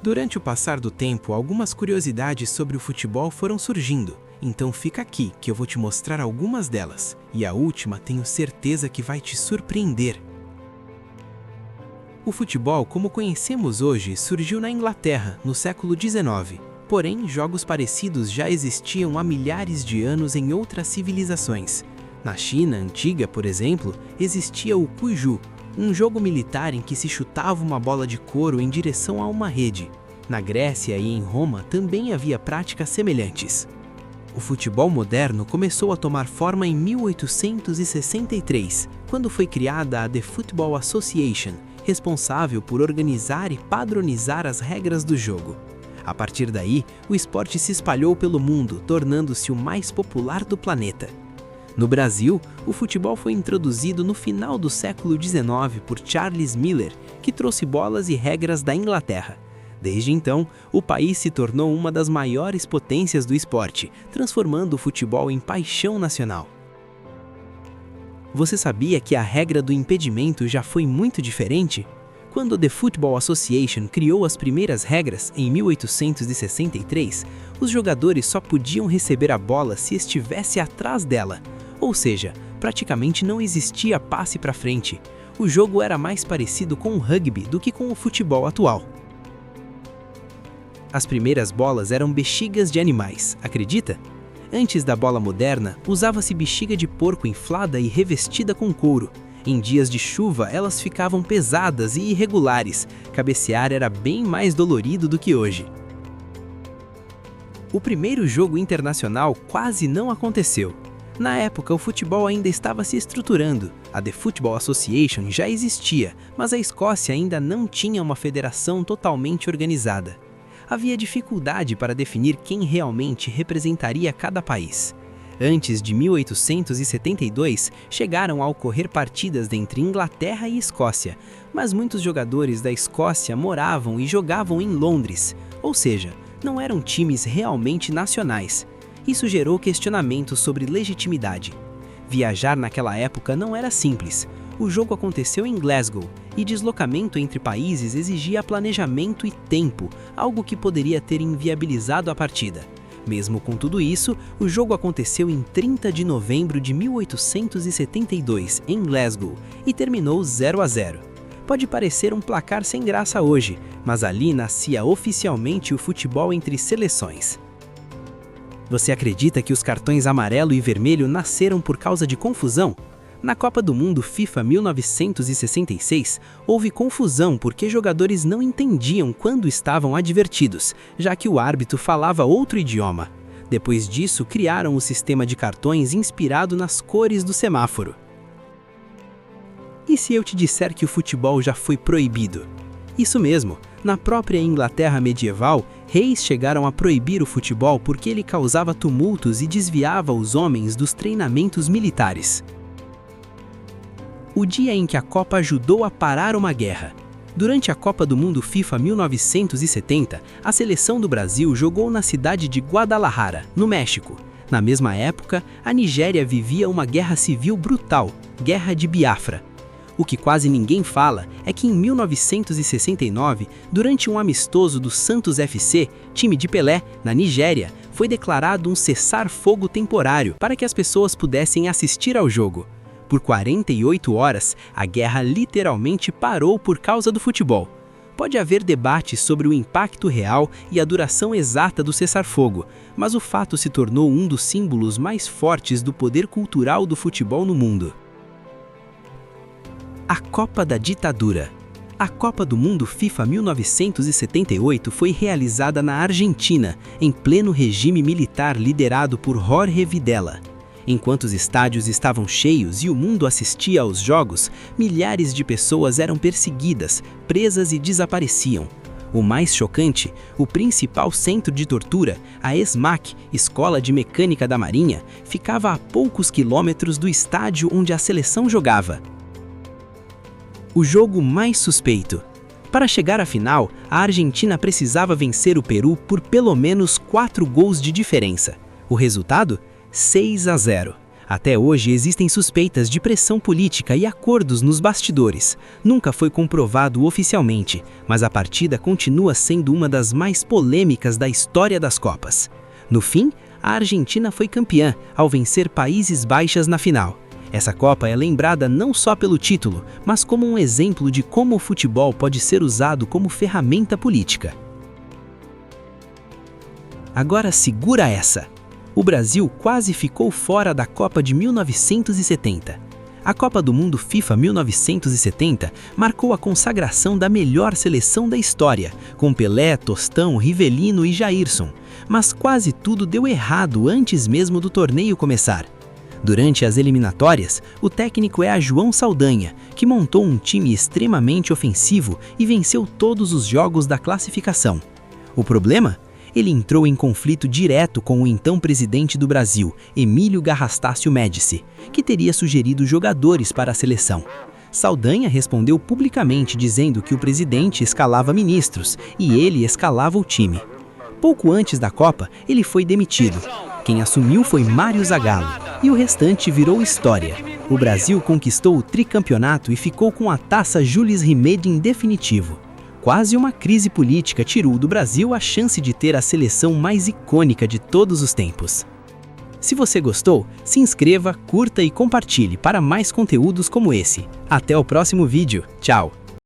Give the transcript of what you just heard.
Durante o passar do tempo, algumas curiosidades sobre o futebol foram surgindo, então fica aqui que eu vou te mostrar algumas delas, e a última tenho certeza que vai te surpreender. O futebol, como conhecemos hoje, surgiu na Inglaterra, no século XIX, porém jogos parecidos já existiam há milhares de anos em outras civilizações. Na China antiga, por exemplo, existia o Cuju, um jogo militar em que se chutava uma bola de couro em direção a uma rede. Na Grécia e em Roma também havia práticas semelhantes. O futebol moderno começou a tomar forma em 1863, quando foi criada a The Football Association, responsável por organizar e padronizar as regras do jogo. A partir daí, o esporte se espalhou pelo mundo, tornando-se o mais popular do planeta. No Brasil, o futebol foi introduzido no final do século XIX por Charles Miller, que trouxe bolas e regras da Inglaterra. Desde então, o país se tornou uma das maiores potências do esporte, transformando o futebol em paixão nacional. Você sabia que a regra do impedimento já foi muito diferente? Quando a The Football Association criou as primeiras regras, em 1863, os jogadores só podiam receber a bola se estivesse atrás dela. Ou seja, praticamente não existia passe para frente. O jogo era mais parecido com o rugby do que com o futebol atual. As primeiras bolas eram bexigas de animais, acredita? Antes da bola moderna, usava-se bexiga de porco inflada e revestida com couro. Em dias de chuva, elas ficavam pesadas e irregulares. Cabecear era bem mais dolorido do que hoje. O primeiro jogo internacional quase não aconteceu. Na época, o futebol ainda estava se estruturando. A The Football Association já existia, mas a Escócia ainda não tinha uma federação totalmente organizada. Havia dificuldade para definir quem realmente representaria cada país. Antes de 1872, chegaram a ocorrer partidas entre Inglaterra e Escócia, mas muitos jogadores da Escócia moravam e jogavam em Londres, ou seja, não eram times realmente nacionais. Isso gerou questionamentos sobre legitimidade. Viajar naquela época não era simples. O jogo aconteceu em Glasgow e deslocamento entre países exigia planejamento e tempo, algo que poderia ter inviabilizado a partida. Mesmo com tudo isso, o jogo aconteceu em 30 de novembro de 1872, em Glasgow, e terminou 0-0. Pode parecer um placar sem graça hoje, mas ali nascia oficialmente o futebol entre seleções. Você acredita que os cartões amarelo e vermelho nasceram por causa de confusão? Na Copa do Mundo FIFA 1966, houve confusão porque jogadores não entendiam quando estavam advertidos, já que o árbitro falava outro idioma. Depois disso, criaram o sistema de cartões inspirado nas cores do semáforo. E se eu te disser que o futebol já foi proibido? Isso mesmo, na própria Inglaterra medieval, reis chegaram a proibir o futebol porque ele causava tumultos e desviava os homens dos treinamentos militares. O dia em que a Copa ajudou a parar uma guerra. Durante a Copa do Mundo FIFA 1970, a seleção do Brasil jogou na cidade de Guadalajara, no México. Na mesma época, a Nigéria vivia uma guerra civil brutal, Guerra de Biafra. O que quase ninguém fala é que em 1969, durante um amistoso do Santos FC, time de Pelé, na Nigéria, foi declarado um cessar-fogo temporário para que as pessoas pudessem assistir ao jogo. Por 48 horas, a guerra literalmente parou por causa do futebol. Pode haver debates sobre o impacto real e a duração exata do cessar-fogo, mas o fato se tornou um dos símbolos mais fortes do poder cultural do futebol no mundo. A Copa da Ditadura. A Copa do Mundo FIFA 1978 foi realizada na Argentina, em pleno regime militar liderado por Jorge Videla. Enquanto os estádios estavam cheios e o mundo assistia aos jogos, milhares de pessoas eram perseguidas, presas e desapareciam. O mais chocante, o principal centro de tortura, a ESMAC, Escola de Mecânica da Marinha, ficava a poucos quilômetros do estádio onde a seleção jogava. O jogo mais suspeito. Para chegar à final, a Argentina precisava vencer o Peru por pelo menos 4 gols de diferença. O resultado? 6-0. Até hoje existem suspeitas de pressão política e acordos nos bastidores. Nunca foi comprovado oficialmente, mas a partida continua sendo uma das mais polêmicas da história das Copas. No fim, a Argentina foi campeã ao vencer Países Baixos na final. Essa Copa é lembrada não só pelo título, mas como um exemplo de como o futebol pode ser usado como ferramenta política. Agora segura essa! O Brasil quase ficou fora da Copa de 1970. A Copa do Mundo FIFA 1970 marcou a consagração da melhor seleção da história, com Pelé, Tostão, Rivelino e Jairson. Mas quase tudo deu errado antes mesmo do torneio começar. Durante as eliminatórias, o técnico é João Saldanha, que montou um time extremamente ofensivo e venceu todos os jogos da classificação. O problema? Ele entrou em conflito direto com o então presidente do Brasil, Emílio Garrastácio Médici, que teria sugerido jogadores para a seleção. Saldanha respondeu publicamente dizendo que o presidente escalava ministros e ele escalava o time. Pouco antes da Copa, ele foi demitido. Quem assumiu foi Mário Zagallo, e o restante virou história. O Brasil conquistou o tricampeonato e ficou com a taça Jules Rimet em definitivo. Quase uma crise política tirou do Brasil a chance de ter a seleção mais icônica de todos os tempos. Se você gostou, se inscreva, curta e compartilhe para mais conteúdos como esse. Até o próximo vídeo. Tchau!